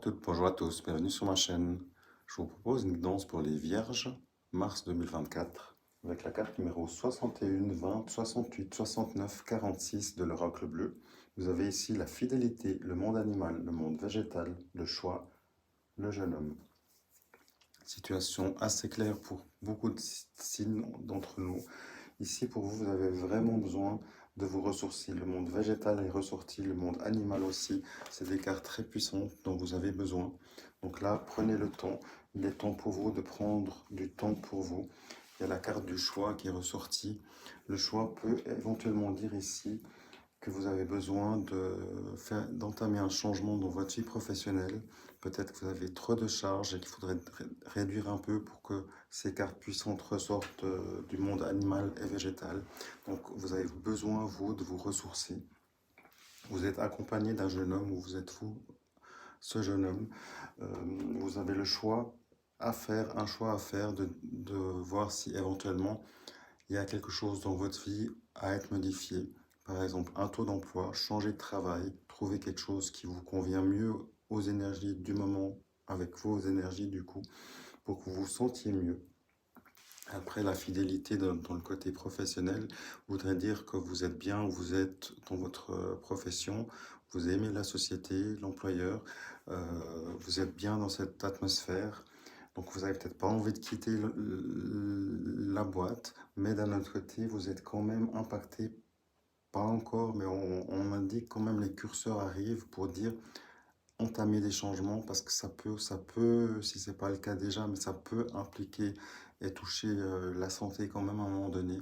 toutes, bonjour à tous, bienvenue sur ma chaîne. Je vous propose une guidance pour les Vierges, mars 2024, avec la carte numéro 61, 20, 68, 69, 46 de l'oracle bleu. Vous avez ici la fidélité, le monde animal, le monde végétal, le choix, le jeune homme. Situation assez claire pour beaucoup de signes d'entre nous. Ici, pour vous, vous avez vraiment besoin de vous ressourcer. Le monde végétal est ressorti, le monde animal aussi. C'est des cartes très puissantes dont vous avez besoin. Donc là, prenez le temps. Il est temps pour vous de prendre du temps pour vous. Il y a la carte du choix qui est ressortie. Le choix peut éventuellement dire ici que vous avez besoin d'entamer un changement dans votre vie professionnelle. Peut-être que vous avez trop de charges et qu'il faudrait réduire un peu pour que ces cartes puissantes ressortent du monde animal et végétal. Donc vous avez besoin, vous, de vous ressourcer. Vous êtes accompagné d'un jeune homme ou vous êtes vous, ce jeune homme. Vous avez le choix à faire, un choix à faire de voir si éventuellement il y a quelque chose dans votre vie à être modifié. Par exemple, un taux d'emploi, changer de travail, trouver quelque chose qui vous convient mieux aux énergies du moment, avec vos énergies du coup, pour que vous vous sentiez mieux. Après, la fidélité dans le côté professionnel voudrait dire que vous êtes bien où vous êtes dans votre profession, vous aimez la société, l'employeur, vous êtes bien dans cette atmosphère. Donc vous n'avez peut-être pas envie de quitter la boîte, mais d'un autre côté, vous êtes quand même impacté, pas encore, mais on indique quand même les curseurs arrivent pour dire entamer des changements parce que ça peut, si c'est pas le cas déjà, mais ça peut impliquer et toucher la santé quand même à un moment donné.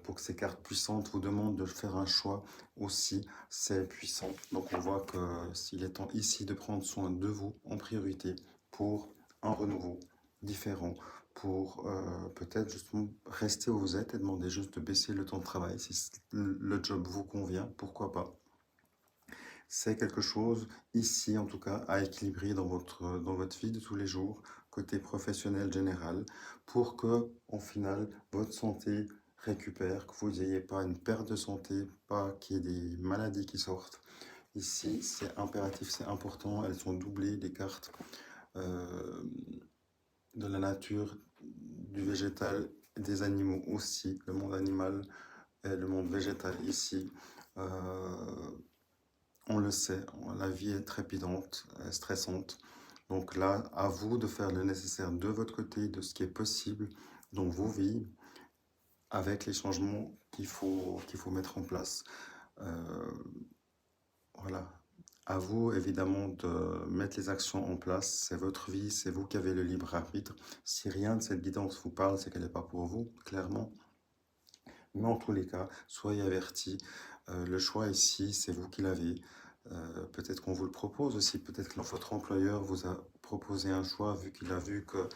Pour que ces cartes puissantes vous demandent de faire un choix aussi, c'est puissant. Donc on voit que s'il est temps ici de prendre soin de vous en priorité pour un renouveau différent, pour peut-être justement rester où vous êtes et demander juste de baisser le temps de travail. Si le job vous convient, pourquoi pas. C'est quelque chose ici en tout cas à équilibrer dans votre vie de tous les jours, côté professionnel général, pour que en final votre santé récupère, que vous n'ayez pas une perte de santé, pas qu'il y ait des maladies qui sortent. Ici, c'est impératif, c'est important, elles sont doublées, les cartes euh, de la nature, du végétal, des animaux aussi, le monde animal et le monde végétal ici. On le sait, la vie est trépidante, stressante. Donc là, à vous de faire le nécessaire de votre côté, de ce qui est possible dans vos vies, avec les changements qu'il faut mettre en place. Euh, voilà. À vous, évidemment, de mettre les actions en place. C'est votre vie, c'est vous qui avez le libre arbitre. Si rien de cette guidance vous parle, c'est qu'elle n'est pas pour vous, clairement. Mais en tous les cas, soyez avertis. Le choix ici, c'est vous qui l'avez. Peut-être qu'on vous le propose aussi. Peut-être que votre employeur vous a proposé un choix vu qu'il a vu que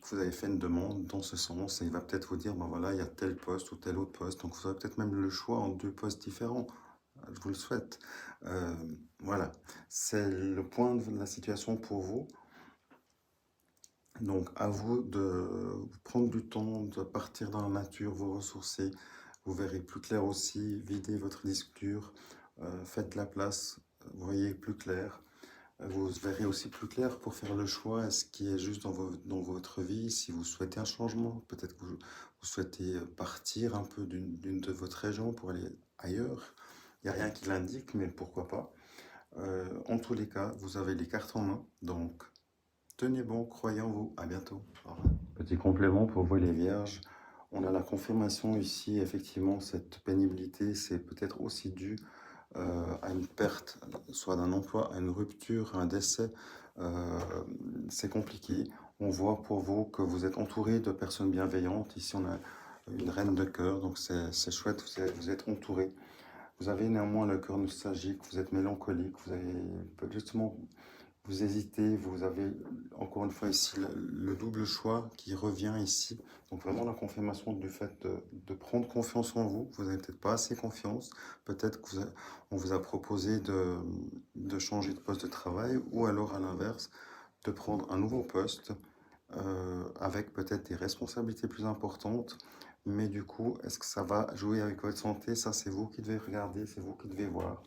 vous avez fait une demande dans ce sens. Et il va peut-être vous dire, ben voilà, il y a tel poste ou tel autre poste. Donc vous aurez peut-être même le choix en deux postes différents. Je vous le souhaite. Euh, voilà, c'est le point de la situation pour vous. Donc, à vous de prendre du temps, de partir dans la nature, vous ressourcer. Vous verrez plus clair aussi, videz votre disque dur, faites de la place, voyez plus clair. Vous verrez aussi plus clair pour faire le choix, ce qui est juste dans votre vie. Si vous souhaitez un changement, peut-être que vous souhaitez partir un peu d'une de votre région pour aller ailleurs. Il n'y a rien qui l'indique, mais pourquoi pas. En tous les cas, vous avez les cartes en main, donc tenez bon, croyez en vous. À bientôt. Au revoir. Petit complément pour vous les vierges. On a la confirmation ici, effectivement, cette pénibilité, c'est peut-être aussi dû à une perte, soit d'un emploi, à une rupture, à un décès. Euh, c'est compliqué. On voit pour vous que vous êtes entouré de personnes bienveillantes. Ici, on a une reine de cœur, donc c'est chouette, vous êtes entouré. Vous avez néanmoins le cœur nostalgique, vous êtes mélancolique, vous avez justement vous hésitez, vous avez encore une fois ici le double choix qui revient ici. Donc vraiment la confirmation du fait de prendre confiance en vous. Vous n'avez peut-être pas assez confiance. Peut-être qu'on vous a proposé de changer de poste de travail ou alors à l'inverse de prendre un nouveau poste avec peut-être des responsabilités plus importantes. Mais du coup, est-ce que ça va jouer avec votre santé? Ça, c'est vous qui devez regarder, c'est vous qui devez voir.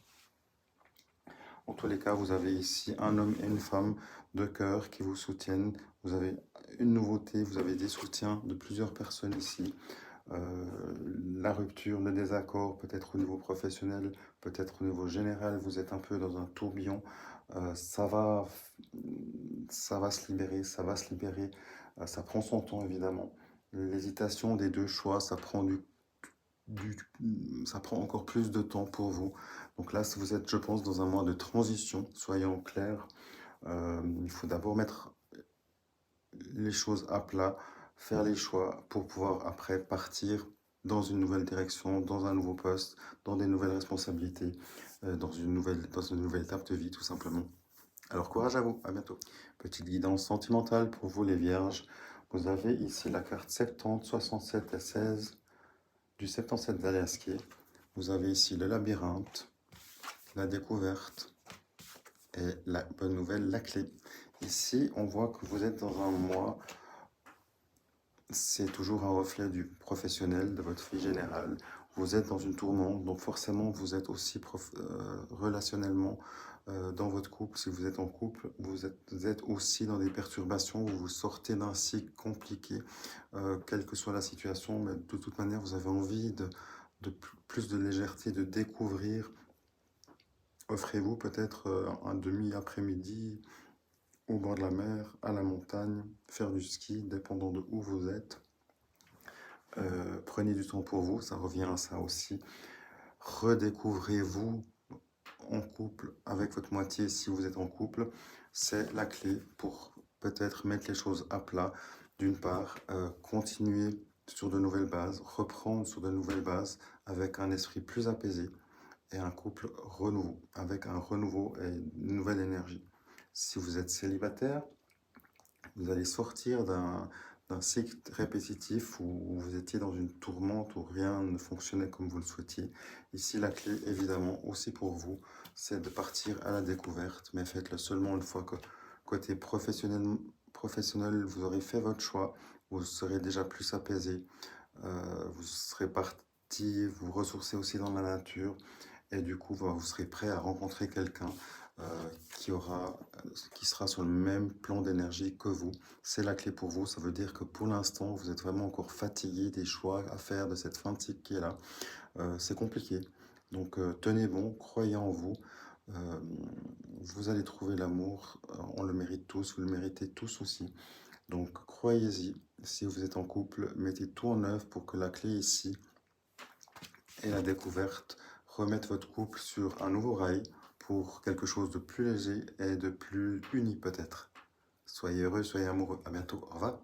En tous les cas, vous avez ici un homme et une femme de cœur qui vous soutiennent. Vous avez une nouveauté, vous avez des soutiens de plusieurs personnes ici. La rupture, le désaccord, peut-être au niveau professionnel, peut-être au niveau général, vous êtes un peu dans un tourbillon. Euh, ça va, ça va se libérer, ça va se libérer. Ça prend son temps, évidemment. L'hésitation des deux choix, du- ça prend encore plus de temps pour vous. Donc là, si vous êtes, je pense, dans un mois de transition, soyons clairs. Il faut d'abord mettre les choses à plat, faire les choix pour pouvoir après partir dans une nouvelle direction, dans un nouveau poste, dans des nouvelles responsabilités, dans une nouvelle étape de vie tout simplement. Alors courage à vous, à bientôt. Petite guidance sentimentale pour vous les vierges. Vous avez ici la carte 70, 67 et 16 du 77 d'Aliasqué. Vous avez ici le labyrinthe, la découverte et la bonne nouvelle, la clé. Ici, on voit que vous êtes dans un mois. C'est toujours un reflet du professionnel, de votre vie générale. Vous êtes dans une tourmente, donc forcément vous êtes aussi relationnellement dans votre couple. Si vous êtes en couple, vous êtes aussi dans des perturbations, vous sortez d'un cycle compliqué, quelle que soit la situation, mais de toute manière vous avez envie de plus de légèreté, de découvrir. Offrez-vous peut-être un demi-après-midi au bord de la mer, à la montagne, faire du ski, dépendant de où vous êtes. Prenez du temps pour vous, ça revient à ça aussi. Redécouvrez-vous en couple avec votre moitié si vous êtes en couple. C'est la clé pour peut-être mettre les choses à plat. D'une part, continuer sur de nouvelles bases, reprendre sur de nouvelles bases avec un esprit plus apaisé et un couple renouveau, avec un renouveau et une nouvelle énergie. Si vous êtes célibataire, vous allez sortir d'un cycle répétitif où vous étiez dans une tourmente, où rien ne fonctionnait comme vous le souhaitiez. Ici, la clé, évidemment, aussi pour vous, c'est de partir à la découverte, mais faites-le seulement une fois que côté professionnel, vous aurez fait votre choix, vous serez déjà plus apaisé, vous serez parti vous ressourcer aussi dans la nature, et du coup, vous serez prêt à rencontrer quelqu'un qui qui sera sur le même plan d'énergie que vous. C'est la clé pour vous. Ça veut dire que pour l'instant, vous êtes vraiment encore fatigué des choix à faire de cette fin de cycle qui est là. C'est compliqué. Donc tenez bon, croyez en vous. Euh, vous allez trouver l'amour. On le mérite tous. Vous le méritez tous aussi. Donc croyez-y. Si vous êtes en couple, mettez tout en œuvre pour que la clé ici et la découverte remettent votre couple sur un nouveau rail pour quelque chose de plus léger et de plus uni peut-être. Soyez heureux, soyez amoureux. À bientôt. Au revoir.